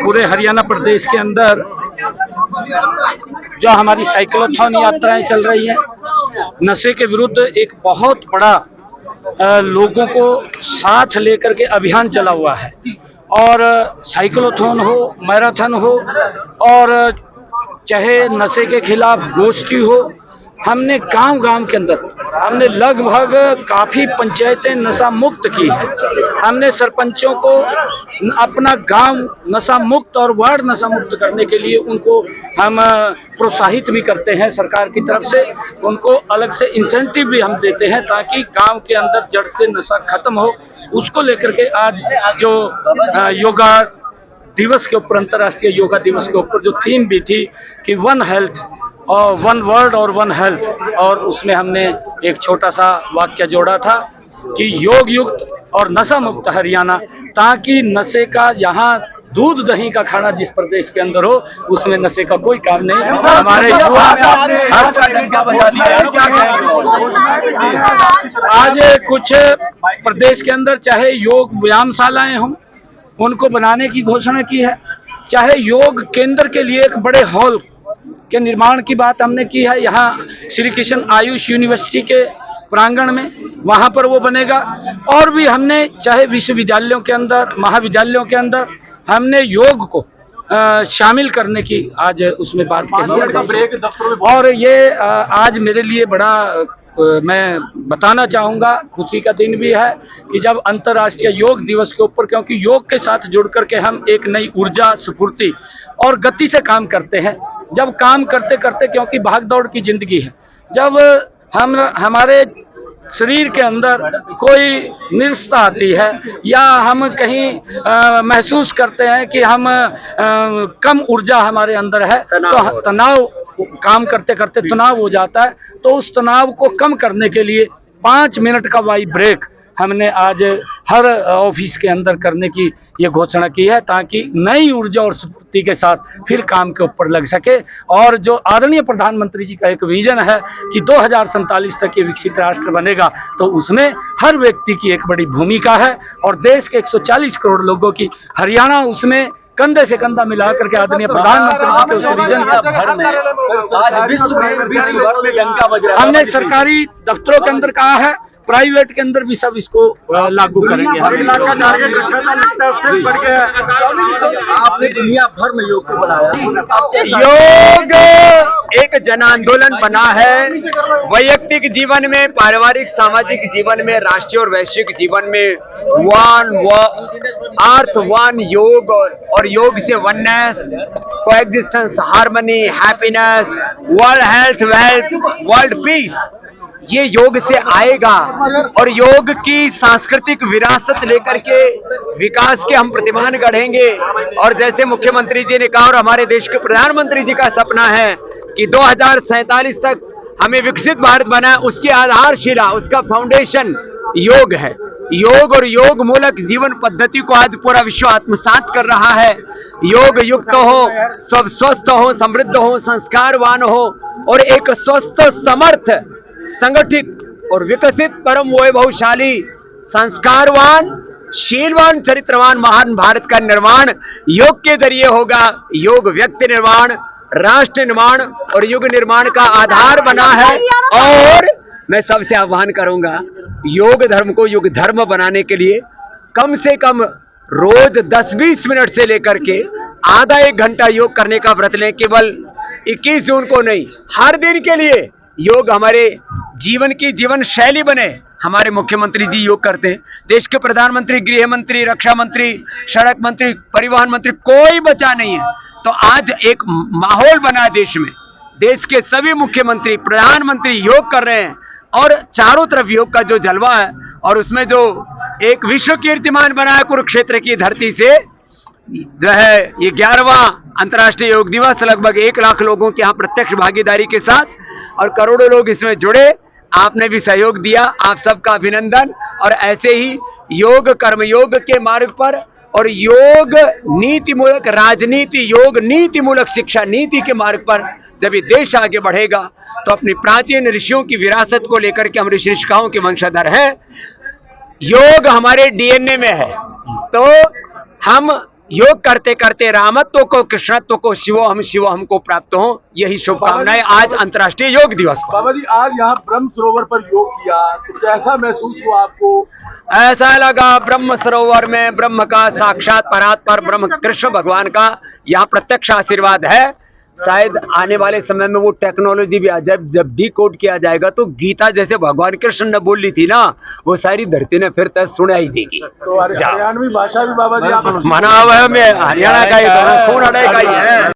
पूरे हरियाणा प्रदेश के अंदर जो हमारी साइक्लोथॉन यात्राएं चल रही हैं, नशे के विरुद्ध एक बहुत बड़ा लोगों को साथ लेकर के अभियान चला हुआ है। और साइक्लोथॉन हो, मैराथन हो, और चाहे नशे के खिलाफ गोष्ठी हो, हमने गांव-गांव के अंदर हमने लगभग काफी पंचायतें नशा मुक्त की है। हमने सरपंचों को अपना गांव नशा मुक्त और वार्ड नशा मुक्त करने के लिए उनको हम प्रोत्साहित भी करते हैं। सरकार की तरफ से उनको अलग से इंसेंटिव भी हम देते हैं ताकि गांव के अंदर जड़ से नशा खत्म हो। उसको लेकर के आज जो योगा दिवस के ऊपर, अंतर्राष्ट्रीय योगा दिवस के ऊपर जो थीम भी थी कि वन हेल्थ और वन वर्ल्ड और वन हेल्थ, और उसमें हमने एक छोटा सा वाक्य जोड़ा था कि योग युक्त और नशा मुक्त हरियाणा, ताकि नशे का यहाँ दूध दही का खाना जिस प्रदेश के अंदर हो उसमें नशे का कोई काम नहीं। हमारे युवा आज कुछ प्रदेश के अंदर चाहे योग व्यायामशालाएं हों, उनको बनाने की घोषणा की है, चाहे योग केंद्र के लिए एक बड़े हॉल के निर्माण की बात हमने की है। यहाँ श्री कृष्ण आयुष यूनिवर्सिटी के प्रांगण में वहाँ पर वो बनेगा। और भी हमने चाहे विश्वविद्यालयों के अंदर, महाविद्यालयों के अंदर हमने योग को शामिल करने की आज उसमें बात कही है। और ये आज मेरे लिए बड़ा मैं बताना चाहूँगा, खुशी का दिन भी है कि जब अंतर्राष्ट्रीय योग दिवस के ऊपर, क्योंकि योग के साथ जुड़ करके हम एक नई ऊर्जा, स्फूर्ति और गति से काम करते हैं। जब काम करते करते, क्योंकि भाग दौड़ की जिंदगी है, जब हमारे शरीर के अंदर कोई निरस्ता आती है या हम कहीं महसूस करते हैं कि हम कम ऊर्जा हमारे अंदर है, तो तनाव काम करते करते तनाव हो जाता है। तो उस तनाव को कम करने के लिए 5 मिनट का वाई ब्रेक हमने आज हर ऑफिस के अंदर करने की ये घोषणा की है, ताकि नई ऊर्जा और स्फूर्ति के साथ फिर काम के ऊपर लग सके। और जो आदरणीय प्रधानमंत्री जी का एक विजन है कि 2047 तक ये विकसित राष्ट्र बनेगा, तो उसमें हर व्यक्ति की एक बड़ी भूमिका है। और देश के 140 करोड़ लोगों की, हरियाणा उसमें कंधे से कंधा मिला करके आदरणीय प्रधानमंत्री जी के उस विजन हमने सरकारी दफ्तरों के अंदर कहा है, प्राइवेट के अंदर भी सब इसको लागू करेंगे। आपने दुनिया भर में योग को बनाया। योग एक जन आंदोलन बना है। वैयक्तिक जीवन में, पारिवारिक सामाजिक जीवन में, राष्ट्रीय और वैश्विक जीवन में अर्थ वन योग, और योग से oneness, coexistence, harmony, happiness, world health, wealth, world peace, ये योग से आएगा। और योग की सांस्कृतिक विरासत लेकर के विकास के हम प्रतिमान गढ़ेंगे। और जैसे मुख्यमंत्री जी ने कहा और हमारे देश के प्रधानमंत्री जी का सपना है कि 2047 तक हमें विकसित भारत बना, उसकी आधारशिला, उसका फाउंडेशन योग है। योग और योग मूलक जीवन पद्धति को आज पूरा विश्व आत्मसात कर रहा है। योग युक्त हो, सब स्वस्थ हो, समृद्ध हो, संस्कारवान हो, और एक स्वस्थ, समर्थ, संगठित और विकसित, परम वैभवशाली, संस्कारवान, शीलवान, चरित्रवान महान भारत का निर्माण योग के जरिए होगा। योग व्यक्ति निर्माण, राष्ट्र निर्माण और युग निर्माण का आधार बना है। और मैं सबसे आह्वान करूंगा, योग धर्म को युग धर्म बनाने के लिए कम से कम रोज 10-20 मिनट से लेकर के आधा 1 घंटा योग करने का व्रत लें। केवल 21 जून को नहीं, हर दिन के लिए योग हमारे जीवन की जीवन शैली बने। हमारे मुख्यमंत्री जी योग करते हैं, देश के प्रधानमंत्री, गृह मंत्री, रक्षा मंत्री, सड़क मंत्री, परिवहन मंत्री, कोई बचा नहीं है। तो आज एक माहौल बना देश में, देश के सभी मुख्यमंत्री, प्रधानमंत्री योग कर रहे हैं। और चारों तरफ योग का जो जलवा है, और उसमें जो एक विश्व कीर्तिमान बना है कुरुक्षेत्र की धरती से, जो है ये 11वां अंतर्राष्ट्रीय योग दिवस, लगभग 1 लाख लोगों की यहाँ प्रत्यक्ष भागीदारी के साथ, और करोड़ों लोग इसमें जुड़े। आपने भी सहयोग दिया, आप सबका अभिनंदन। और ऐसे ही योग, कर्मयोग के मार्ग पर, और योग नीति मूलक राजनीति, योग नीति मूलक शिक्षा नीति के मार्ग पर जब ये देश आगे बढ़ेगा, तो अपनी प्राचीन ऋषियों की विरासत को लेकर के हम ऋषि ऋषिकाओं के वंशधर हैं। योग हमारे डीएनए में है। तो हम योग करते करते रामत्व को, कृष्णत्व को, शिवो हम को प्राप्त हो। यही शुभकामनाएं आज अंतर्राष्ट्रीय योग दिवस पर। बाबा जी आज यहाँ ब्रह्म सरोवर पर योग किया तो कैसा महसूस हुआ आपको? ऐसा लगा ब्रह्म सरोवर में ब्रह्म का साक्षात परात्पर ब्रह्म कृष्ण भगवान का यहाँ प्रत्यक्ष आशीर्वाद है। शायद आने वाले समय में वो टेक्नोलॉजी भी आ जाए, जब डिकोड किया जाएगा तो गीता जैसे भगवान कृष्ण ने बोली थी ना, वो सारी धरती ने फिर तक सुनाई देगी। तो हरियाणवी भाषा भी बाबा जी आप मना हुआ है, मैं हरियाणा का ही, खून हड़े का ही है।